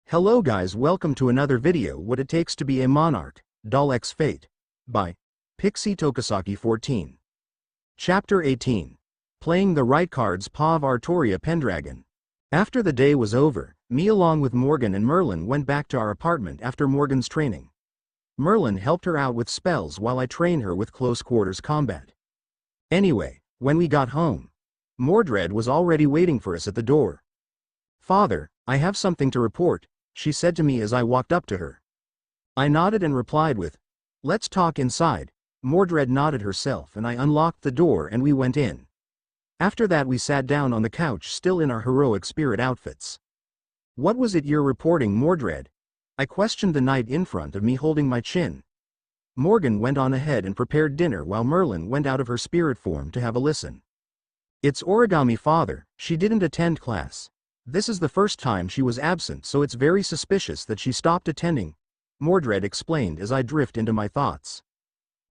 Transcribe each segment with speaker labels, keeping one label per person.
Speaker 1: Hello guys, welcome to another video What It Takes to Be a Monarch, DaL X Fate, by PixyTokisaki14. Chapter 18. Playing the Right Cards POV Artoria Pendragon. After the day was over, me along with Morgan and Merlin went back to our apartment after Morgan's training. Merlin helped her out with spells while I trained her with close quarters combat. Anyway, when we got home, Mordred was already waiting for us at the door. "Father, I have something to report," she said to me as I walked up to her. I nodded and replied with, "Let's talk inside." Mordred nodded herself and I unlocked the door and we went in. After that we sat down on the couch still in our heroic spirit outfits. "What was it you're reporting, Mordred?" I questioned the knight in front of me holding my chin. Morgan went on ahead and prepared dinner while Merlin went out of her spirit form to have a listen. "It's origami, father. She didn't attend class. This is the first time she was absent, so it's very suspicious that she stopped attending," Mordred explained as I drift into my thoughts.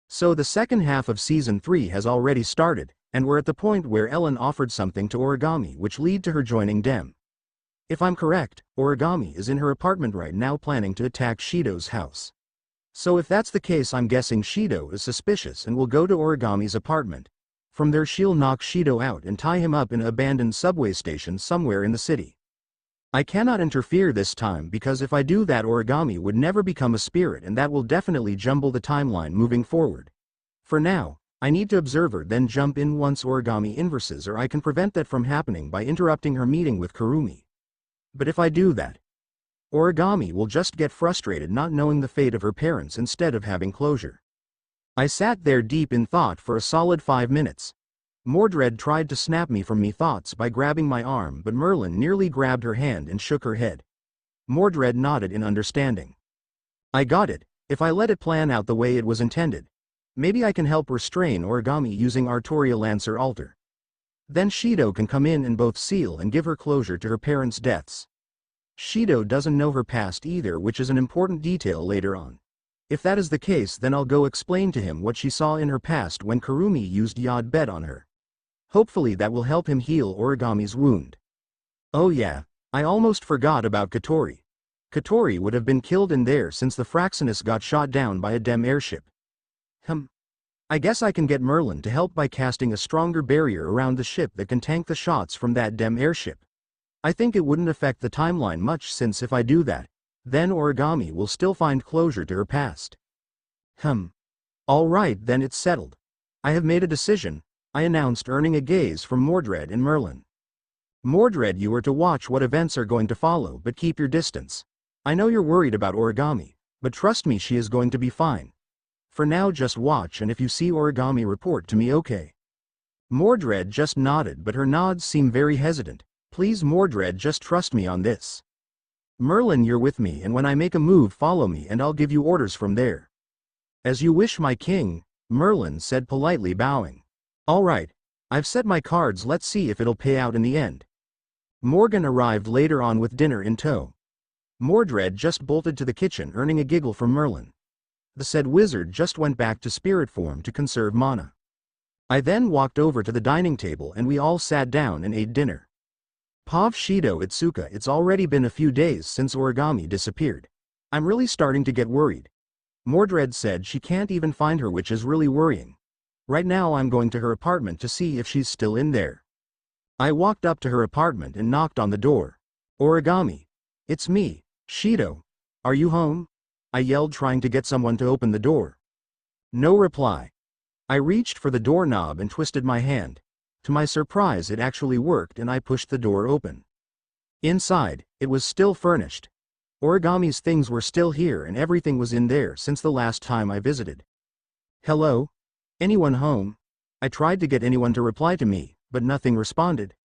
Speaker 1: So the second half of Season 3 has already started, and we're at the point where Ellen offered something to Origami which lead to her joining Dem. If I'm correct, Origami is in her apartment right now planning to attack Shido's house. So if that's the case, I'm guessing Shido is suspicious and will go to Origami's apartment. From there she'll knock Shido out and tie him up in an abandoned subway station somewhere in the city. I cannot interfere this time because if I do that, Origami would never become a spirit and that will definitely jumble the timeline moving forward. For now, I need to observe her then jump in once Origami inverses, or I can prevent that from happening by interrupting her meeting with Kurumi. But if I do that, Origami will just get frustrated not knowing the fate of her parents instead of having closure. I sat there deep in thought for a solid 5 minutes. Mordred tried to snap me from me thoughts by grabbing my arm, but Merlin nearly grabbed her hand and shook her head. Mordred nodded in understanding. "I got it. If I let it plan out the way it was intended, maybe I can help restrain Origami using Artoria Lancer Altar. Then Shido can come in and both seal and give her closure to her parents' deaths. Shido doesn't know her past either, which is an important detail later on. If that is the case, then I'll go explain to him what she saw in her past when Kurumi used Yod Bet on her. Hopefully that will help him heal Origami's wound. Oh yeah, I almost forgot about Katori. Katori would have been killed in there since the Fraxinus got shot down by a Dem airship. I guess I can get Merlin to help by casting a stronger barrier around the ship that can tank the shots from that Dem airship. I think it wouldn't affect the timeline much, since if I do that, then Origami will still find closure to her past." "Alright, then it's settled. I have made a decision," I announced, earning a gaze from Mordred and Merlin. "Mordred, you are to watch what events are going to follow, but keep your distance. I know you're worried about Origami, but trust me, she is going to be fine. For now just watch, and if you see Origami report to me, okay?" Mordred just nodded, but her nods seem very hesitant. "Please Mordred, just trust me on this." "Merlin, you're with me, and when I make a move follow me and I'll give you orders from there." "As you wish, my king," Merlin said politely, bowing. "Alright, I've set my cards, let's see if it'll pay out in the end." Morgan arrived later on with dinner in tow. Mordred just bolted to the kitchen, earning a giggle from Merlin. The said wizard just went back to spirit form to conserve mana. I then walked over to the dining table and we all sat down and ate dinner. "Pav Shido Itsuka, it's already been a few days since Origami disappeared. I'm really starting to get worried." Mordred said she can't even find her, which is really worrying. Right now I'm going to her apartment to see if she's still in there. I walked up to her apartment and knocked on the door. "Origami. It's me, Shido. Are you home?" I yelled, trying to get someone to open the door. No reply. I reached for the doorknob and twisted my hand. To my surprise it actually worked and I pushed the door open. Inside, it was still furnished. Origami's things were still here and everything was in there since the last time I visited. "Hello? Anyone home?" I tried to get anyone to reply to me, but nothing responded.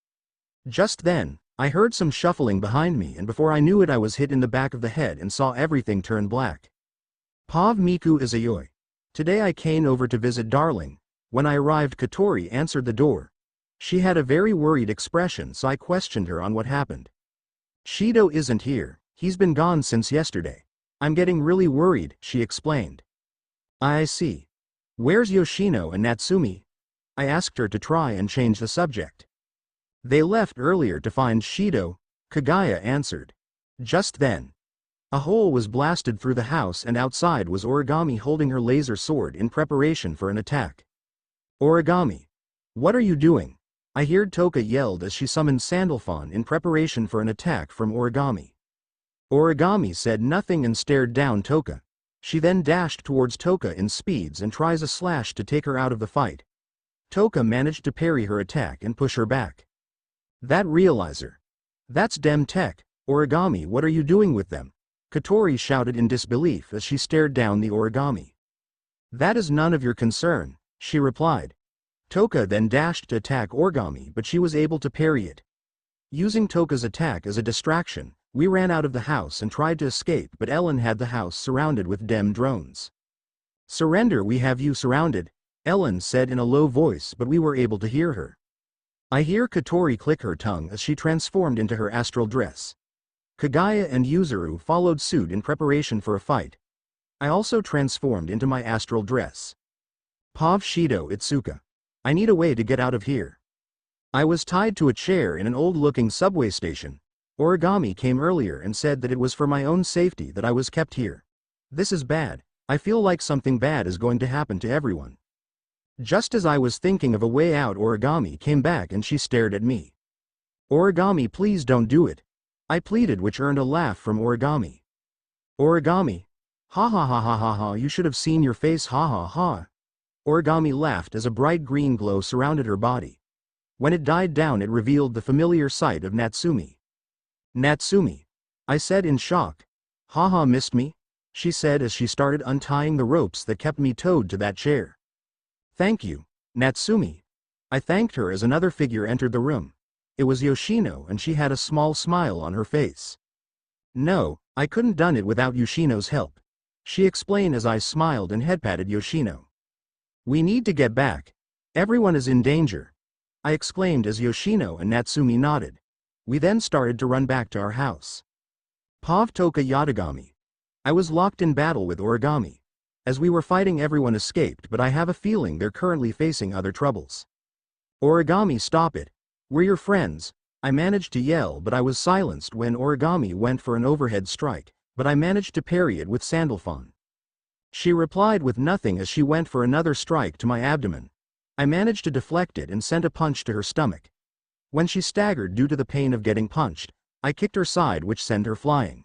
Speaker 1: Just then, I heard some shuffling behind me, and before I knew it I was hit in the back of the head and saw everything turn black. "Pav Miku Izayoi. Today I came over to visit darling." When I arrived, Katori answered the door. She had a very worried expression, so I questioned her on what happened. "Shido isn't here, he's been gone since yesterday. I'm getting really worried," she explained. "I see. Where's Yoshino and Natsumi?" I asked her to try and change the subject. "They left earlier to find Shido," Kagaya answered. Just then, A hole was blasted through the house and outside was Origami holding her laser sword in preparation for an attack. Origami. What are you doing? I heard Toka yelled as she summoned Sandalphon in preparation for an attack from Origami. Origami said nothing and stared down Toka. She then dashed towards Toka in speeds and tries a slash to take her out of the fight. Toka managed to parry her attack and push her back. That realizer. That's dem tech. Origami, what are you doing with them? Katori shouted in disbelief as she stared down the Origami. That is none of your concern, she replied. Toka then dashed to attack Origami, but she was able to parry it. Using Toka's attack as a distraction, we ran out of the house and tried to escape, but Ellen had the house surrounded with dem drones. Surrender, we have you surrounded, Ellen said in a low voice, but we were able to hear her. I hear Katori click her tongue as she transformed into her astral dress. Kagaya and Yuzuru followed suit in preparation for a fight. I also transformed into my astral dress. Pav Shido Itsuka. I need a way to get out of here. I was tied to a chair in an old-looking subway station. Origami came earlier and said that it was for my own safety that I was kept here. This is bad. I feel like something bad is going to happen to everyone. Just as I was thinking of a way out, Origami came back and she stared at me. Origami, please don't do it, I pleaded, which earned a laugh from Origami. Origami. Ha ha ha ha ha ha, you should have seen your face, ha ha ha. Origami laughed as a bright green glow surrounded her body. When it died down, it revealed the familiar sight of Natsumi. Natsumi. I said in shock. Ha ha, missed me? She said as she started untying the ropes that kept me towed to that chair. Thank you, Natsumi. I thanked her as another figure entered the room. It was Yoshino and she had a small smile on her face. No, I couldn't done it without Yoshino's help, she explained as I smiled and head-patted Yoshino. We need to get back. Everyone is in danger, I exclaimed as Yoshino and Natsumi nodded. We then started to run back to our house. Pav Toka Yatagami. I was locked in battle with Origami. As we were fighting, everyone escaped, but I have a feeling they're currently facing other troubles. Origami, stop it. We're your friends. I managed to yell, but I was silenced when Origami went for an overhead strike, but I managed to parry it with Sandalphon. She replied with nothing as she went for another strike to my abdomen. I managed to deflect it and sent a punch to her stomach. When she staggered due to the pain of getting punched, I kicked her side, which sent her flying.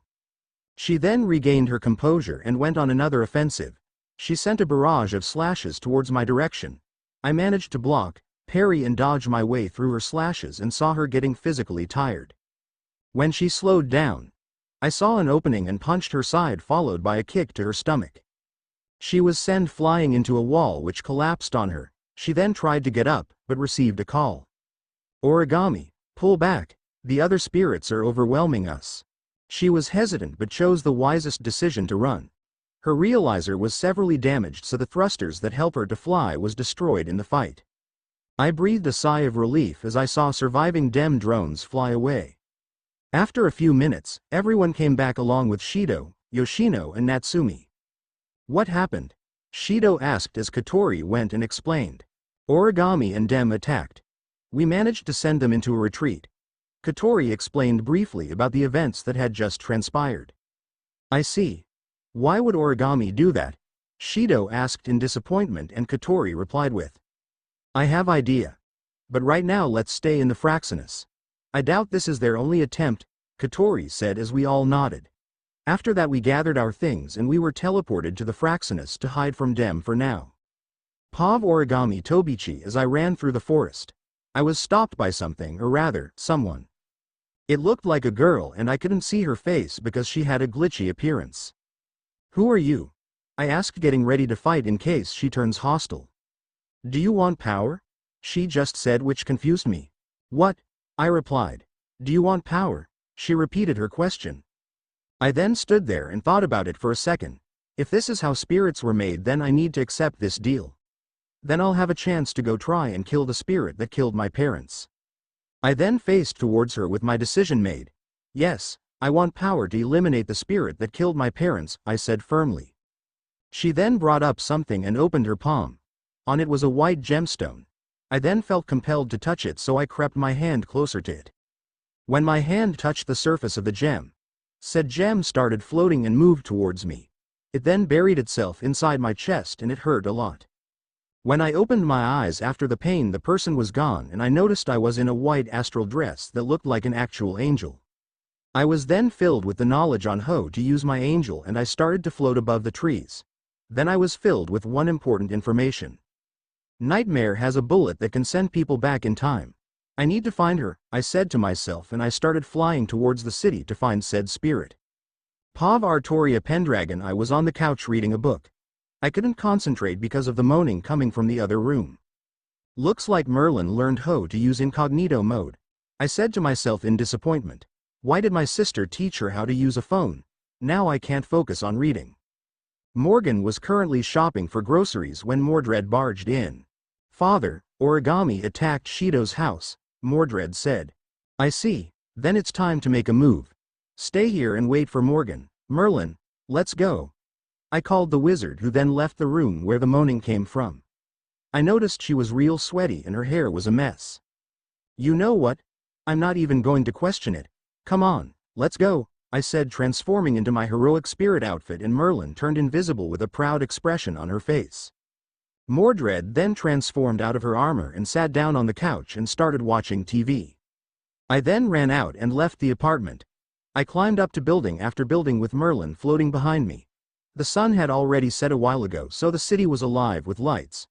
Speaker 1: She then regained her composure and went on another offensive. She sent a barrage of slashes towards my direction. I managed to block, parry and dodge my way through her slashes and saw her getting physically tired. When she slowed down, I saw an opening and punched her side, followed by a kick to her stomach. She was sent flying into a wall which collapsed on her. She then tried to get up, but received a call. Origami, pull back, the other spirits are overwhelming us. She was hesitant but chose the wisest decision to run. Her realizer was severely damaged, so the thrusters that help her to fly was destroyed in the fight. I breathed a sigh of relief as I saw surviving dem drones fly away. After a few minutes, everyone came back along with Shido, Yoshino and Natsumi. What happened? Shido asked as Katori went and explained. Origami and dem attacked. We managed to send them into a retreat. Katori explained briefly about the events that had just transpired. I see. Why would Origami do that? Shido asked in disappointment, and Katori replied with, I have idea. But right now let's stay in the Fraxinus. I doubt this is their only attempt, Katori said as we all nodded. After that we gathered our things and we were teleported to the Fraxinus to hide from dem for now. Pav Origami Tobichi. As I ran through the forest, I was stopped by something, or rather, someone. It looked like a girl and I couldn't see her face because she had a glitchy appearance. Who are you? I asked, getting ready to fight in case she turns hostile. Do you want power? She just said, which confused me. What? I replied. Do you want power? She repeated her question. I then stood there and thought about it for a second. If this is how spirits were made, then I need to accept this deal. Then I'll have a chance to go try and kill the spirit that killed my parents. I then faced towards her with my decision made. Yes, I want power to eliminate the spirit that killed my parents, I said firmly. She then brought up something and opened her palm. On it was a white gemstone. I then felt compelled to touch it, so I crept my hand closer to it. When my hand touched the surface of the gem, Said gem started floating and moved towards me. It then buried itself inside my chest and it hurt a lot. When I opened my eyes after the pain, the person was gone and I noticed I was in a white astral dress that looked like an actual angel. I was then filled with the knowledge on how to use my angel and I started to float above the trees. Then I was filled with one important information. Nightmare has a bullet that can send people back in time. I need to find her, I said to myself, and I started flying towards the city to find said spirit. Pav Artoria Pendragon. I was on the couch reading a book. I couldn't concentrate because of the moaning coming from the other room. Looks like Merlin learned how to use incognito mode. I said to myself in disappointment. Why did my sister teach her how to use a phone? Now I can't focus on reading. Morgan was currently shopping for groceries when Mordred barged in. Father, origami attacked Shido's house, Mordred said. I see, then it's time to make a move. Stay here and wait for Morgan. Merlin, let's go. I called the wizard, who then left the room where the moaning came from. I noticed she was real sweaty and her hair was a mess. You know what? I'm not even going to question it. Come on, let's go, I said, transforming into my heroic spirit outfit, and Merlin turned invisible with a proud expression on her face. Mordred then transformed out of her armor and sat down on the couch and started watching TV. I then ran out and left the apartment. I climbed up to building after building with Merlin floating behind me. The sun had already set a while ago, so the city was alive with lights.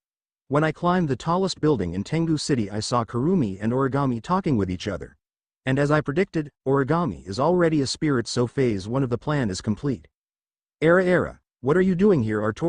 Speaker 1: When I climbed the tallest building in Tengu City, I saw Kurumi and Origami talking with each other. And as I predicted, Origami is already a spirit, so phase 1 of the plan is complete. Era, what are you doing here, Artoria?